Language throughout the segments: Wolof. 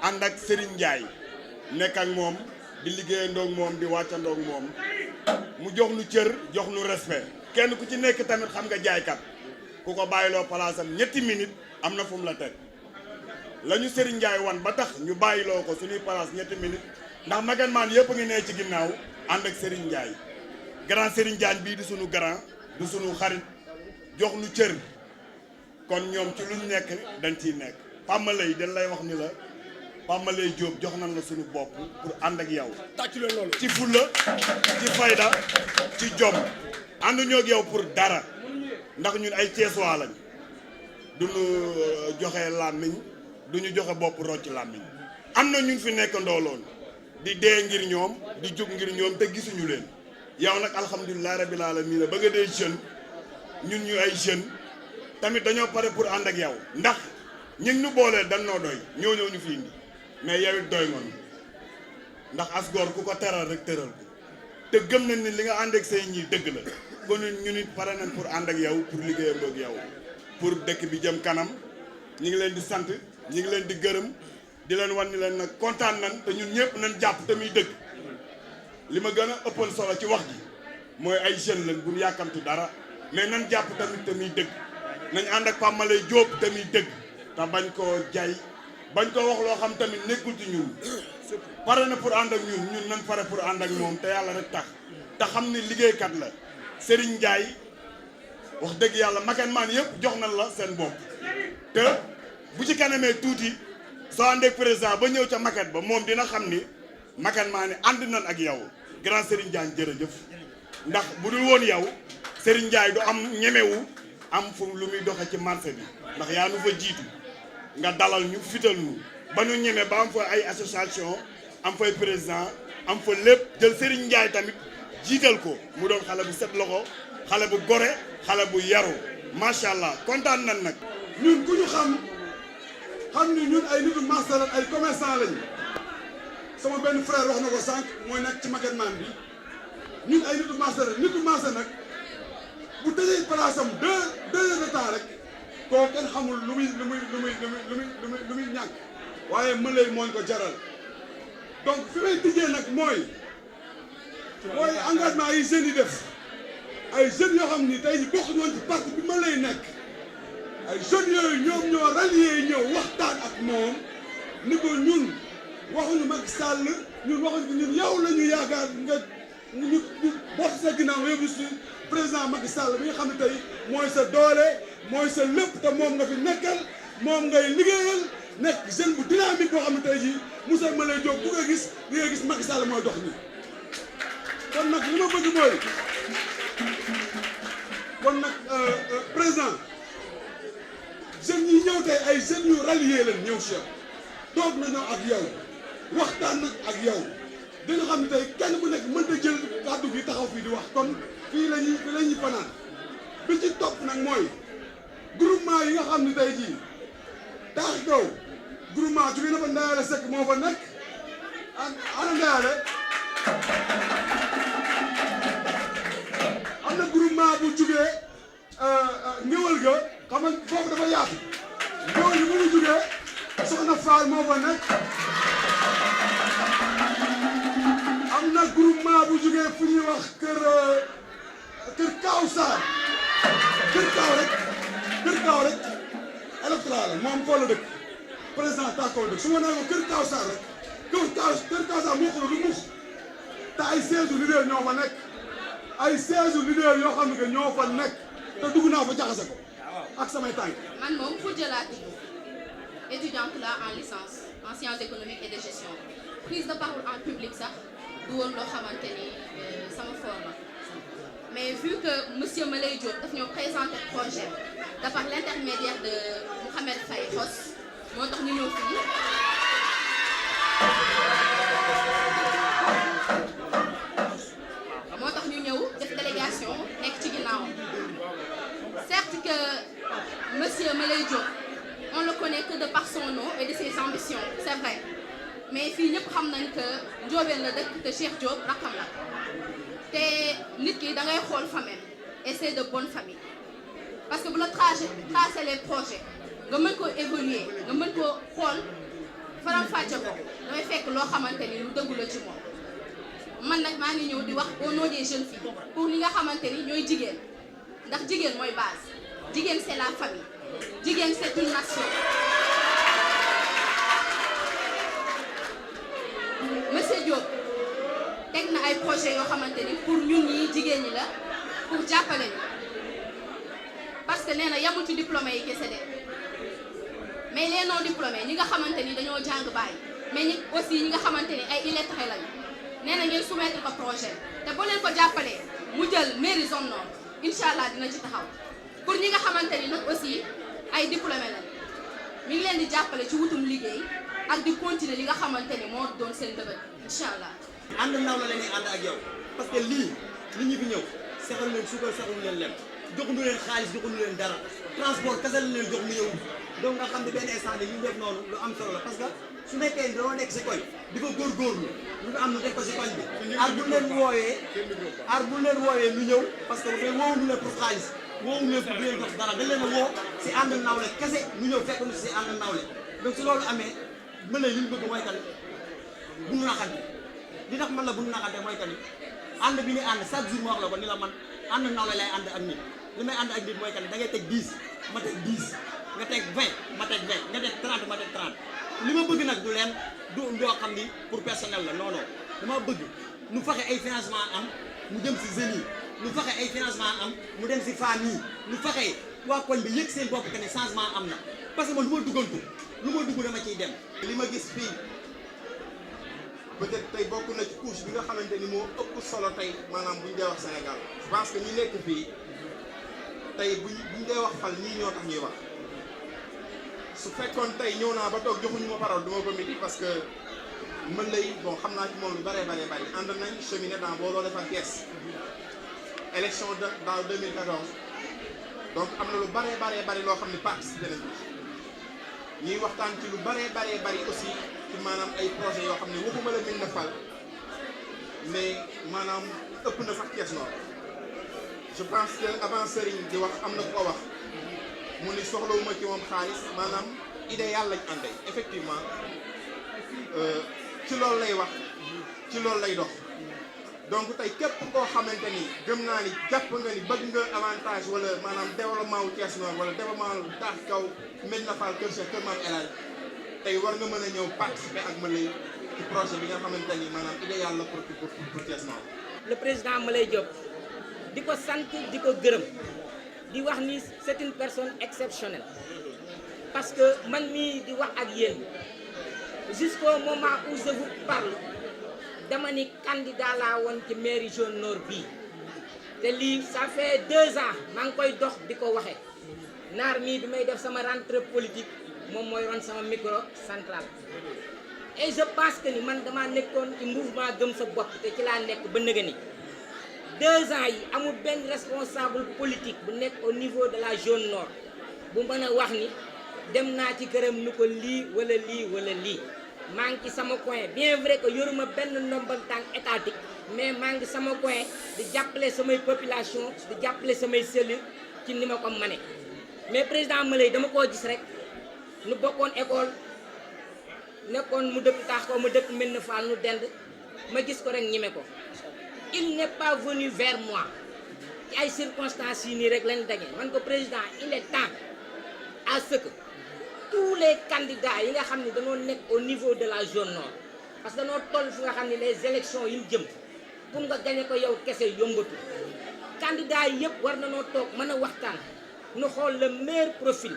ànd ak Serigne Ndiaye nekk ak moom di liggéeyandoo ak moom di wàccandoo ak moom mu jox nu cër jox nu respect kenn ku ci nekk tamit xam nga jaaykat ku ko bàyyiloo palaasam ñetti minutes am na fu mu la teg la ñu Serigne Ndiaye wan ba tax ñu bàyyiloo ko suñuy palaas ñetti minutes ndax Maguette Mane yëpp a ngi ne ci ginnaaw ànd ak Serigne Ndiaye grand Serigne Diagne bii di sunu grand du sunu xarit jox nu cër kon ñoom ci luñ nekk dañ ciy nekk Pamalay dañ lay wax ni la Pamalay Diop jox nañ la suñu bopp pour ànd ak yow. tàcc leen loolu ci fulla ci fayda ci jom ànd ñoo ak yow pour dara ndax ñun ay Ceesuwaa lañ duñu joxe làmmiñ duñu joxe bopp rocc làmmiñ am na ñu fi nekk ndooloon di dee ngir ñoom di jóg ngir ñoom te gisuñu leen yow nag alhamdulilah rabbil alamin ba nga dee jeune ñun ñu ay jeune tamit dañoo pare pour ànd ak yow ndax ñi ñu booleel dañ noo doy ñoo ñëw ñu fi indi mais yow it doy ngoon ndax asgoor ku ko teral rek teral ko te gëm nañ ni li nga ànd ak say ñii dëgg la kon ñu nit pare nañ pour ànd ak yow pour liggéeyandoo ak yow pour dëkk bi jëm kanam ñi ngi leen di sant ñi ngi leen di gërëm di leen wan ni leen nag kontaan nañ te ñun ñëpp nañ jàpp te muy dëgg li ma gën a ëppal solo ci wax ji mooy ay jeunes lañ bu ñu yàkkamtu dara mais nañ jàpp tamit te muy dëgg nañ ànd ak Pamalay Diop te muy dëgg te bañ koo jay bañ ko wax loo xam tamit nekkul ci ñun pare na pour ànd ak ñun ñun nañ pare pour ànd ak moom te yàlla rek tax te xam ni liggéeykat la Serigne Ndiaye wax dëgg yàlla Maguette Mane yëpp jox nañ la seen bopp te bu ci kanamee tuuti soo àndee président ba ñëw ca Maguette ba moom dina xam ni Maguette Mane ànd nañ ak yow grand Serigne Diagne jërëjëf ndax bu dul woon yow Serigne Ndiaye du am ñemewu am fu lu muy doxe ci marché bi ndax yaa nu fa jiitu nga dalal ñu fital ñu ba ñu ñeme ba am fa ay association am fay président am fa lépp jël Serigne Ndiaye tamit jiital ko mu doon xale bu set loxo xale bu gore xale bu yaru macha allah kontaan nañ nag. ñun ku ñu xam ni ñun ay nitu marché lañ ay commerçant lañu sama benn frère wax na ko sànq mooy nekk ci Maguette Mane bi ñun ay nitu marché lañ nitu marché nag bu tëjee place am deux heures de temps rek koo kenn xamul lu muy ñàkk waaye mëlay mooñ ko jaral donc fi may tijjee nag mooy engagement yi jeunes yi def ay jeunes yoo xam ni tey bokk ñoon ci parti bi ma lay nekk ay jeunes yooyu ñoom ñoo rallié ñëw waxtaan ak moom ni ko ñun waxuñu Macky Sall ñun waxuñu ñun yow la ñu yaakaar nga ñu bokk sa ginnaaw yóbbu si président Macky Sall bi nga xam ne tey mooy sa doole mooy sa lépp te moom nga fi nekkal moom ngay liggéeyal nekk jeune bu dynamique boo xam ne tey jii Moussa Malay Diop bu nga gis li nga gis Macky Sall mooy dox nii kon nag li ma bëgg mooy kon nag président jeunes yi ñëw tey ay jeunes yu rallié leen ñëw si yow toog nañoo ak yow waxtaan nag ak yow di nga xam ne tey kenn ku nekk mënta jël kàddu gi taxaw fii di wax kon fii la ñuy fanaan bi ci topp nag mooy groupement yi nga xam ne tey jii taax kaw groupement jóge na fa Ndayale Seck moo fa nekk ana Ndayale am na groupement bu jógee ngéwal ga xam nga foofu dafa yaatu ngéwal yi bu mu jógee Soxna Fall moo fa nekk am na groupement bu jógee fu ñuy wax kër Kaaw Sarr kër Kaaw rek électoral la moom foo la dëkk président tàkkoo dëkk su ma nee ko kër Kaaw Sarr rek kër Kaaw Sarr mux la du mux te ay 16 leader ñoo fa nekk ay 16 leader yoo xam ne que ñoo fa nekk te dugg naa fa jaxase ko ak samay tànk. man moom fu jëlaat étudiante là en licence en sciences économiques et de gestion prise de parole en public sax du woon loo xamante ni sama forme mais vu que monsieur Malay Diop daf ñoo présenté projet de par l'intermédiaire de Mouhamed Faye Xos moo tax ñu ñëw fii def délégation nekk ci ginnaawam certes que monsieur Malay Diop on le connaît que de par son nom et de ses ambitions c'est vrai mais fii ñëpp xam nañ que Ndiobène la dëkk te Cheikh Diop rakam la te nit ki da ngay xool famille et c'est de bonne famille parce que bu la tracer les projets nga mën koo évoluer nga mën koo xool faram-fàcce ko damay fekk loo xamante ni lu dëggu la ci moom man nag maa ngi ñëw di wax au nom des jeunes filles pour ñi nga xamante ni ñooy jigéen ndax jigéen mooy base jigéen c'est la famille jigéen c'est une nation. Monsieur Diop teg na ay projet yoo xamante ni pour ñun ñi jigéen ñi la pour jàppale ñu parce que nee na yamul ci diplômé yi kese de mais les non diplômés ñi nga xamante ni dañoo jàng bàyyi mais ñi aussi ñi nga xamante ni ay illettrés lañu nee na ngeen soumettre ko projet te boo leen ko jàppalee mu jël mairie zone nord incha allah dina ci taxaw pour ñi nga xamante ni nag aussi ay diplômé lañu mi ngi leen di jàppale ci wutum liggéey ak di continuer li nga xamante ni moo doon seen dëgër incha allah. ànd naw la leen ànd ak yow parce que lii nit ñi fi ñëw sexal leen suukar sexalu leen lem joxuñu leen xaalis joxuñu leen dara transport kese la leen jox mu ñëw donc nga xam ne benn instant yi ñu def noonu lu am solo la parce que su nekkee dañoo nekk si koñ di fa góorgóorlu lu nga am nu def ko si koñ bi ar bu leen wooyee lu ñëw parce que dafay woowuñu leen pour xaalis woowuñu leen pour leen jox dara dañ leen a woo si ànd nawle kese ñu ñëw fekk ñu si ànd nawle donc si loolu amee mën na li ñu bëgg mooy kan bu ñu naxante li tax man la bu ñu naxante mooy kan ànd bi ñu ànd chaque jour ma wax la ko ni la man ànd nawle lay ànd ak nit li may ànd ak nit mooy kan da ngay teg 10 ma teg 10 nga teg 20 ma teg 20 nga teg 30 ma teg 30 li ma bëgg nag du leen du loo xam ni pour personnel la non non dama bëgg nu fexe ay financement am mu dem si jeunes yi nu fexe ay financement am mu dem si famille yi nu fexe waa koñ bi yëg seen bopp que ne changement am na parce que man lu ma duggantu lu ma dugg dama ciy dem. li ma gis fii peut-être tey bokk na ci couche bi nga xamante ni moo ëpp solo tey maanaam bu ñu dee wax Sénégal je pense que ñi nekk fii tey buñ dee wax fal ñii ñoo tax ñuy wax su fekkoon tey ñëw naa ba toog joxuñu ma parole du ma ko midi parce que mën lay bon xam naa ci moom lu bëree bari ànd nañ cheminé dans boo doon defar Thiès élection dans 2014 donc am na lu bari loo xam ne participé nañ ñuy waxtaan ci lu bari aussi ci maanaam ay projet yoo xam ne waxuma la mën na fal mais maanaam ëpp na sax Thiès Nord je pense que avant Serigne di wax am na ko wax mu ni soxlawuma ci moom xaalis maanaam idéal lañ àndee effectivement ci loolu lay wax ci loolu lay dox donc tey képp koo xamante ni gëm naa ni jàpp nga ni bëgg nga avantage wala maanaam développement wu Thiès Nord wala développement wu taax kaw Médina Fall Kër Cheikh Kër Maam El Hadj tey war nga mën a ñëw participer ak Moulay ci projet bi nga xamante ni maanaam idéal la pour Thiès Nord. le président Moulay Diop di ko sant di ko gërëm di wax ni c'est une personne exceptionnelle parce que man mii di wax ak yéen jusqu'au moment où je vous parle dama ni candidat laa woon ci mairie zone nord bii te lii ça fait 2 ans maa ngi koy dox di ko waxee naar mii bi may def sama rentrée politique moom mooy ron sama micro central et je pense que ni man damaa nekkoon ci mouvement gëm sa bopp te ci laa nekk ba nëga ni 2 ans yi amul benn responsable politique bu nekk au niveau de la zone nord bu mën a wax ni dem naa ci këram ni ko lii wala lii maa ngi ci sama coin bien vrai que yoruma benn ndombal tànk étatique mais maa ngi sama coin di jàppale samay population di jàppale samay cellules ci ni ma ko mane mais président Moulay dama koo gis rek nu bokkoon école nekkoon mu dëkk taax ko mu dëkk Médina Fall nu dend ma gis ko rek ñeme ko il n'est pas venu vers moi ci ay circonstances yi nii rek lañ daje man ko président il est temps à ce que tous les candidats yi nga xam ne dañoo nekk au niveau de la zone nord parce que dañoo toll fi nga xam ne les élections yi ñu jëm pour nga gagné ko yow kese yombatu candidats yi yëpp war nañoo toog mën a waxtaan nu xool le meilleur profil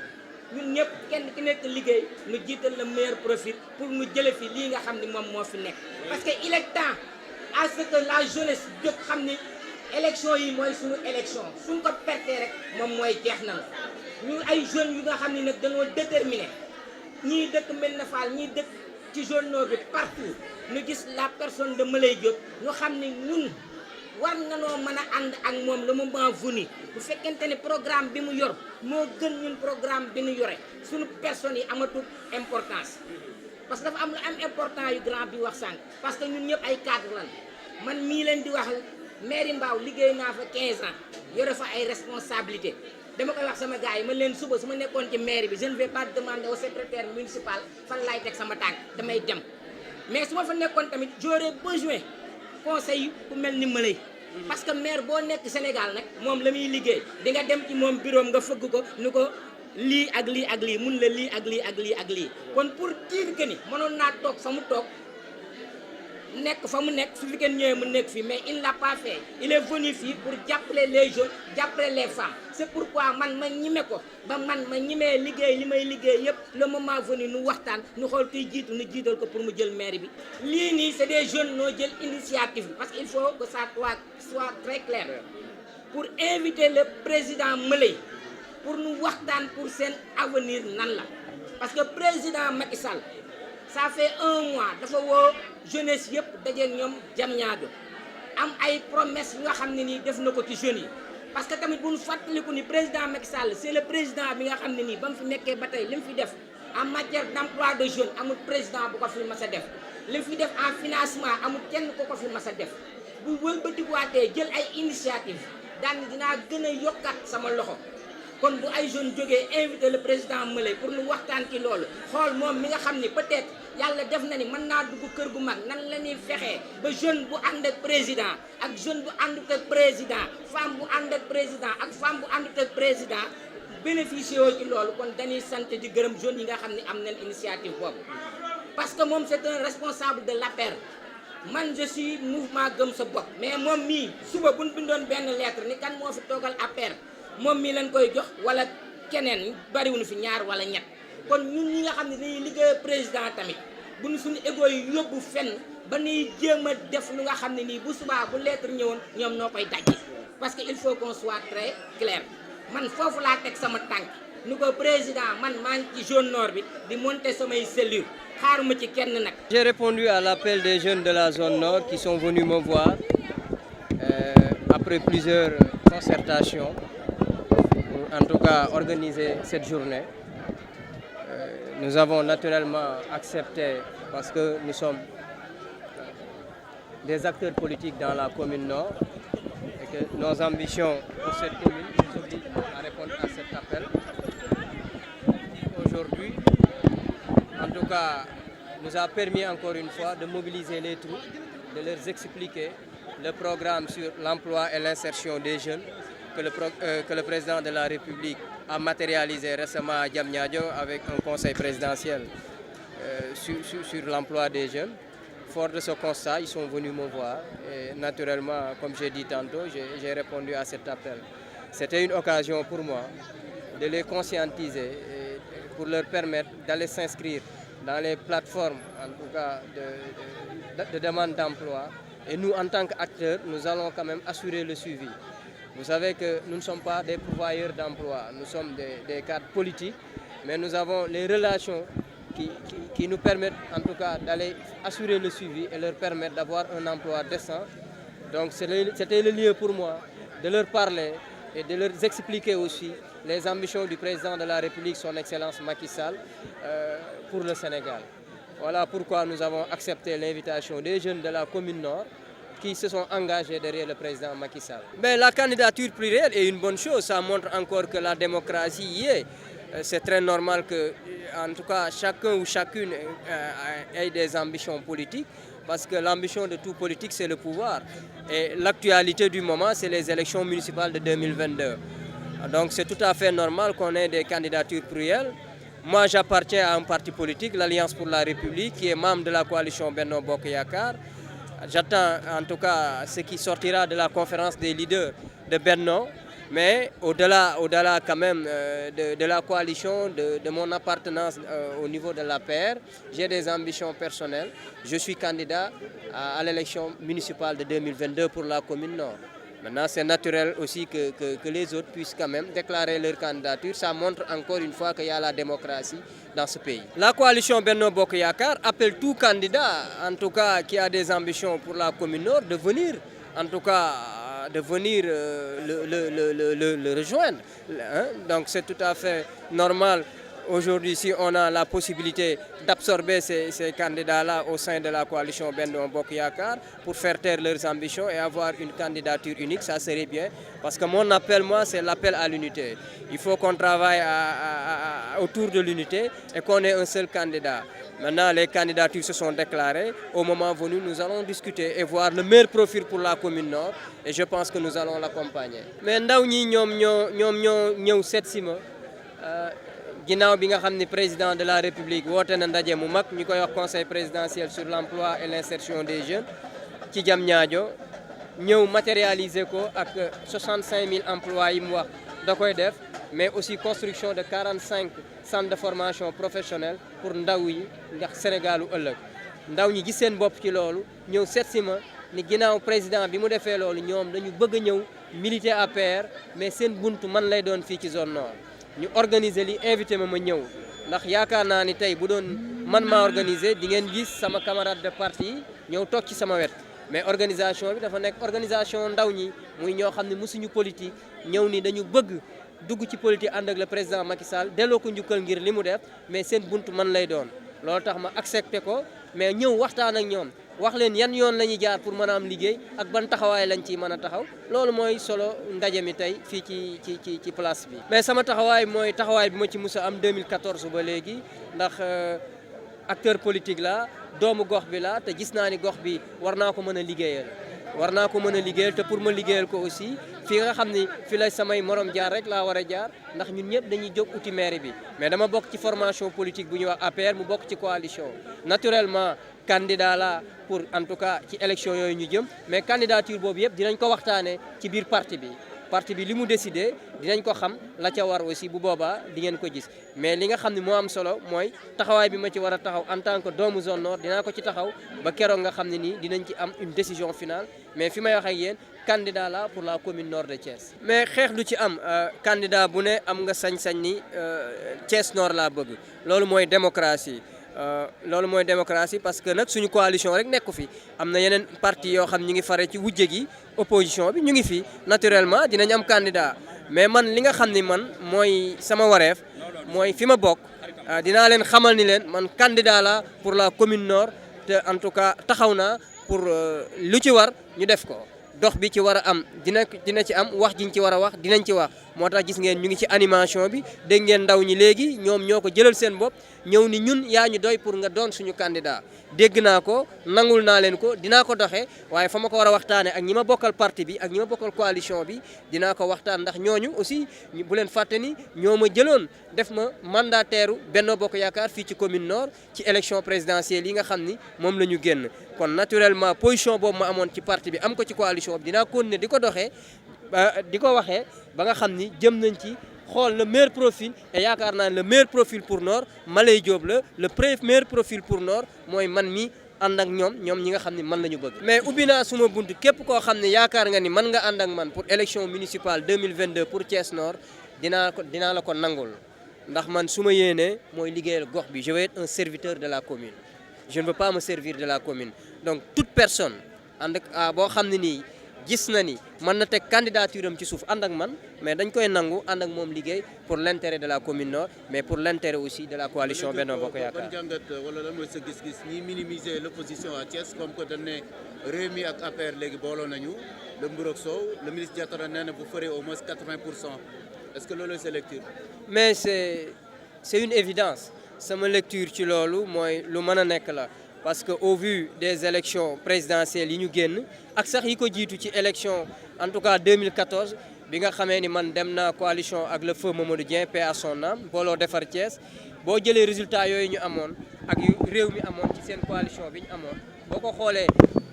ñun ñëpp kenn ki nekk liggéey nu jiital le meilleur profil pour nu jële fi lii nga xam ne moom moo fi nekk parce que il est temps à ce que la jeunesse jóg xam ni élection yi mooy suñu élection suñ ko pertee rek moom mooy jeex na ñu ay jeunes yu nga xam ne nag dañoo déterminé ñii dëkk Médina Fall ñii dëkk ci zone nord bi partout ñu gis la personne de Moulay Diop ñu xam ne ñun war nga noo mën a ànd ak moom le moment venu bu fekkente ne programme bi mu yor moo gën ñun programme bi ñu yore suñu personnes yi amatul importance parce que dafa am lu am important yu grand bi wax sànq parce que ñun ñëpp ay cadre lan man mii leen di wax mairie Mbao liggéey naa fa 15 ans yore fa ay responsabilité dama koy wax sama gars yi ma leen suba su ma nekkoon ci mairie bi je ne vais pas demander au secrétaire municipal fan laay teg sama tànk damay dem mais su ma fa nekkoon tamit j'aurais besoin conseil ku mel ni Maleye parce que maire boo nekk Sénégal nag moom la muy liggéey di nga dem ci moom bureau nga fëgg ko ni ko lii ak lii ak lii mun la lii ak lii ak lii ak lii kon pour dire que ni mënoon naa toog fa mu toog nekk fa mu nekk su fi kenn ñëwee mu nekk fii mais il l'a pas fait il est venu fii pour jàppale les jeunes jàppale les femmes c'est pourquoi man ma ñime ko ba man ma ñimee liggéey li may liggéey yëpp le moment venu nu waxtaan nu xool kuy jiitu nu jiital ko pour mu jël maire bi lii nii c'est des jeunes noo jël initiative bi parce qu'il faut que ça soit très clair pour inviter le président Maleye pour nu waxtaan pour seen avenir nan la parce que président Macky Sall ça fait 1 mois dafa woo jeunesse yëpp dajeeg ñoom Diamniadio am ay promesses yu nga xam ne nii def na ko ci jeunes yi parce que tamit bu ñu fàttaliku ni président Macky Sall c'est le président bi nga xam ne nii ba mu fi nekkee ba tey li mu fi def en matière d'emploi de jeunes amul président bu ko fi mas a def li mu fi def en financement amul kenn ko fi mas a def bu wëlbatikuwaatee jël ay initiative daan dinaa gën a yokkaat sama loxo kon bu ay jeunes jógee invité le président Maleye pour nu waxtaan ci loolu xool moom mi nga xam ni peut-être yàlla def na ni mën naa dugg kër gu mag nan la ñuy fexee ba jeune bu ànd ak président ak jeune bu àndut ak président femme bu ànd ak président ak femme bu àndut ak président bénéficié woo ci loolu kon dañuy sant di gërëm jeunes yi nga xam ne am nañ initiative boobu parce que moom c'est un responsable de l'APR man je suis mouvement gëm sa bopp mais moom mii suba buñ bindoon benn lettre ni kan moo fi toogal APR moom mii lañ koy jox wala keneen bariwuñu fi ñaar wala ñett kon ñun ñi nga xam ne dañuy liggéey président tamit bu ñu suñu égo yi yóbbu fenn ba ñuy jéem a def lu nga xam ne nii bu subaa bu lettre ñëwoon ñoom noo koy dajji parce que il faut qu'on soit très clair man foofu laa teg sama tànk ni ko président man maa ngi ci zone nord bi di monter samay cellule xaaruma ci kenn nag. J'ai répondu à l'appel des jeunes de la zone nord qui sont venus me voir après plusieurs concertations. En tout cas, organiser cette journée. Nous avons naturellement accepté parce que nous sommes des acteurs politiques dans la commune Nord et que nos ambitions pour cette commune nous obligent à répondre à cet appel. Aujourd'hui, en tout cas, nous a permis encore une fois de mobiliser les troupes, de leur expliquer le programme sur l'emploi et l'insertion des jeunes que le président de la République a matérialisé récemment à Diamniadio avec un conseil présidentiel sur l'emploi des jeunes. Fort de ce constat, ils sont venus me voir et naturellement, comme j'ai dit tantôt, j'ai répondu à cet appel. C'était une occasion pour moi de les conscientiser et pour leur permettre d'aller s'inscrire dans les plateformes, en tout cas de demande d'emploi. Et nous, en tant qu'acteurs, nous allons quand même assurer le suivi. Vous savez que nous ne sommes pas des pourvoyeurs d'emploi, nous sommes des cadres politiques, mais nous avons les relations qui nous permettent en tout cas d'aller assurer le suivi et leur permettre d'avoir un emploi décent. Donc c'était le lieu pour moi de leur parler et de leur expliquer aussi les ambitions du président de la République, son Excellence Macky Sall, pour le Sénégal. Voilà pourquoi nous avons accepté l'invitation des jeunes de la commune Nord qui se sont engagés derrière le président Macky Sall. Mais la candidature plurielle est une bonne chose, ça montre encore que la démocratie y est. C'est très normal que, en tout cas, chacun ou chacune ait des ambitions politiques, parce que l'ambition de tout politique, c'est le pouvoir. Et l'actualité du moment, c'est les élections municipales de 2022. Donc c'est tout à fait normal qu'on ait des candidatures plurielles. Moi, j'appartiens à un parti politique, l'Alliance pour la République, qui est membre de la coalition Benno Bokk Yakaar. J'attends en tout cas ce qui sortira de la conférence des leaders de Benno, mais au-delà quand même de la coalition, de mon appartenance au niveau de l'APR, j'ai des ambitions personnelles. Je suis candidat à l'élection municipale de 2022 pour la commune Nord. Maintenant, c'est naturel aussi que les autres puissent quand même déclarer leur candidature. Ça montre encore une fois qu'il y a la démocratie dans ce pays. La coalition Benno Bokk Yakaar appelle tout candidat, en tout cas qui a des ambitions pour la commune Nord, de venir, en tout cas, le rejoindre. Donc c'est tout à fait normal aujourd'hui, si on a la possibilité d'absorber ces candidats-là au sein de la coalition Benno Bokk Yakaar pour faire taire leurs ambitions et avoir une candidature unique, ça serait bien. Parce que mon appel, moi, c'est l'appel à l'unité. Il faut qu'on travaille autour de l'unité et qu'on ait un seul candidat. Maintenant, les candidatures se sont déclarées. Au moment venu, nous allons discuter et voir le meilleur profil pour la commune Nord. Et je pense que nous allons l'accompagner. Mais ndaw ñi ñoom ñoo ñëw seet si ma ginnaaw bi nga xam ne président de la République woote na ndaje mu mag ñu koy wax conseil présidentiel sur l'emploi et l'insertion des jeunes ci Diamniadio ñëw matérialiser ko ak 65 000 emplois yi mu wax da koy def mais aussi construction de 45 centres de formation professionnelle pour ndaw yi ndax Sénégalu ëllëg ndaw ñi gis seen bopp ci loolu ñëw seet si ma ni ginnaaw président bi mu defee loolu ñoom dañu bëgg a ñëw militer APR mais seen buntu man lay doon fii ci zone nord ñu organiser li invité ma ñëw ndax yaakaar naa ni tey bu doon man maa organiser di ngeen gis sama camarade de parti yi ñëw toog ci sama wet mais organisation bi dafa nekk organisation ndaw ñi muy ñoo xam ne mosuñu politique ñëw ni dañu bëgg dugg ci politique ànd ak le président Macky Sall delloo ko njukkal ngir li mu def mais seen buntu man lay doon loolu tax ma accepté ko mais ñëw waxtaan ak ñoom wax leen yan yoon la ñuy jaar pour mën a am liggéey ak ban taxawaay lañ ciy mën a taxaw loolu mooy solo ndaje mi tey fii ci place bi. mais sama taxawaay mooy taxawaay bi ma ci mus a am 2014 ba léegi ndax acteur politique la doomu gox bi la te gis naa ni gox bi war naa ko mën a liggéeyal. te pour ma liggéeyal ko aussi fii nga xam ni fi la samay morom jaar rek laa war a jaar ndax ñun ñëpp dañuy jóg uti mairie bi mais dama bokk ci formation politique bu ñuy wax APR mu bokk ci coalition naturellement candidat la pour en tout cas ci élection yooyu ñu jëm mais candidature boobu yëpp dinañ ko waxtaanee ci biir parti bi li mu décidé dinañ ko xam la ca war aussi bu boobaa di ngeen ko gis mais li nga xam ne moo am solo mooy taxawaay bi ma ci war a taxaw en tant que doomu zone nord dinaa ko ci taxaw ba keroog nga xam ne nii dinañ ci am une décision finale mais fi may wax ak yéen candidat la pour la commune nord de Thiès. mais xeex du ci am candidat bu ne am nga sañ-sañ ni Thiès nord laa bëgg loolu mooy démocratie. Parce que nag suñu coalition rek nekku fi am na yeneen parti yoo xam ñu ngi fare ci wujje gi opposition bi ñu ngi fi naturellement dinañ am candidat mais man li nga xam ni man mooy sama wareef mooy fi ma bokk dinaa leen xamal ni leen man candidat la pour la commune nord te en tout cas taxaw naa pour lu ci war ñu def ko dox bi ci war a am dina ci am wax jiñ ci war a wax dinañ ci wax moo tax gis ngeen ñu ngi ci animation bi dégg ngeen ndaw ñi léegi ñoom ñoo ko jëlal seen bopp ñëw ni ñun yaa ñu doy pour nga doon suñu candidat dégg naa ko nangul naa leen ko dinaa ko doxee waaye fa ma ko war a waxtaane ak ñi ma bokkal parti bi ak ñi ma bokkal coalition bi dinaa ko waxtaan ndax ñooñu aussi bu leen fàtte ni ñoo ma jëloon def ma mandataire Benno Bokk Yaakaar fii ci commune nord ci élection présidentielle yi nga xam ni moom la ñu génn kon naturellement position boobu ma amoon ci parti bi am ko ci coalition bi dinaa continuer di ko doxee di ko waxee ba nga xam ni jëm nañ ci xool le meilleur profil et yaakaar naa ne le meilleur profil pour Nord Maleye Diop la le meilleur profil pour Nord mooy man mi ànd ak ñoom ñi nga xam ne man la ñu bëgg. mais ubbi naa suma bunt képp koo xam ne yaakaar nga ni man nga ànd ak man pour élection municipale 2022 pour Thiès Nord dinaa la ko nangul ndax man su ma yéenee mooy liggéeyal gox bi je vais être un serviteur de la commune je ne veux pas me servir de la commune donc toute personne ànd ak boo xam ne nii gis na ni mën na teg candidature am ci suuf ànd ak man mais dañ koy nangu ànd ak moom liggéey pour l'intérêt de la commune nord mais pour l'intérêt aussi de la coalition Benno Bokk Yaakaar. ban jàngat wala lan mooy sa gis-gis ñi minimiser l'opposition à Thiès comme que dañ ne Rewmi ak APR léegi booloo nañu le Mburok Sow le ministre Diatara nee na bu ferez au moins 80%. Est-ce que loolu c'est lecture? mais c'est une évidence sama lecture ci loolu mooy lu mën a nekk la. parce que au vu des élections présidentielles yi ñu génn ak sax yi ko jiitu ci élection en tout cas 2014 bi nga xamee ni man dem na coalition ak le feu Mamadou Dieng paix à son âme booloo defar Thiès boo jëlee résultat yooyu ñu amoon ak yu réew mi amoon ci seen coalition bi ñu amoon boo ko xoolee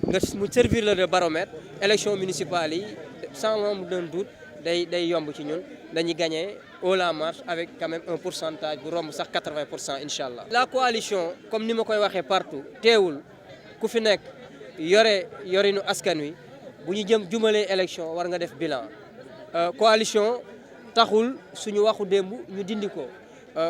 nga mu servir le de baromètre élection municipale yi sans l'ombre d'un doute day yomb ci ñun dañuy gagner haut la marche avec quand même un pourcentage bu romb sax 80% incha allah. la coalition comme ni ma koy waxee partout teewul ku fi nekk yorinu askan wi bu ñu jumalee élection war nga def bilan coalition taxul suñu waxu démb ñu dindi ko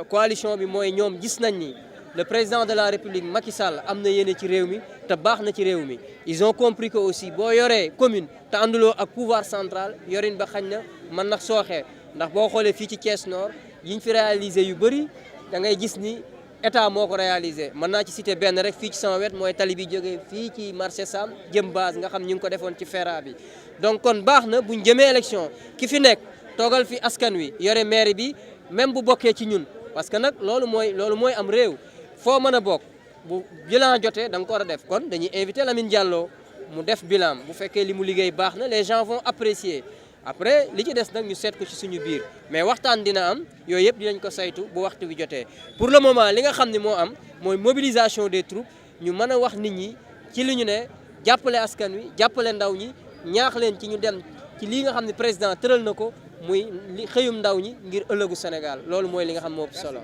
coalition bi mooy ñoom gis nañ ni le président de la République Macky Sall am na yéene ci réew mi te baax na ci réew mi ils ont compris que aussi boo yoree commune te ànduloo ak pouvoir central yorin ba xañ na mën na sooxee ndax boo xoolee fii ci Thiès Nord yiñ fi réalisé yu bëri da ngay gis ni état moo ko réalisé mën naa ci cité benn rek fii ci sama wet mooy tali bi jógee fii ci marché Sam jëm base nga xam ñu ngi ko defoon ci FERA bi donc kon baax na buñ jëmee élection ki fi nekk toogal fi askan wi yore maire bi même bu bokkee ci ñun parce que nag loolu mooy am réew foo mën a bokk bu bilan jotee da nga ko war a def kon dañuy invité Lamine Diallo mu def bilan bu fekkee li mu liggéey baax na les gens vont apprécier après li ci des nag ñu seet ko ci suñu biir mais waxtaan dina am yooyu yëpp dinañ ko saytu bu waxtu bi jotee pour le moment li nga xam ne moo am mooy mobilisation des troupes ñu mën a wax nit ñi ci li ñu ne jàppale askan wi jàppale ndaw ñi ñaax leen ci ñu dem ci lii nga xam ne président tëral na ko muy li xëyum ndaw ñi ngir ëllëgu Sénégal loolu mooy li nga xam moo ëpp solo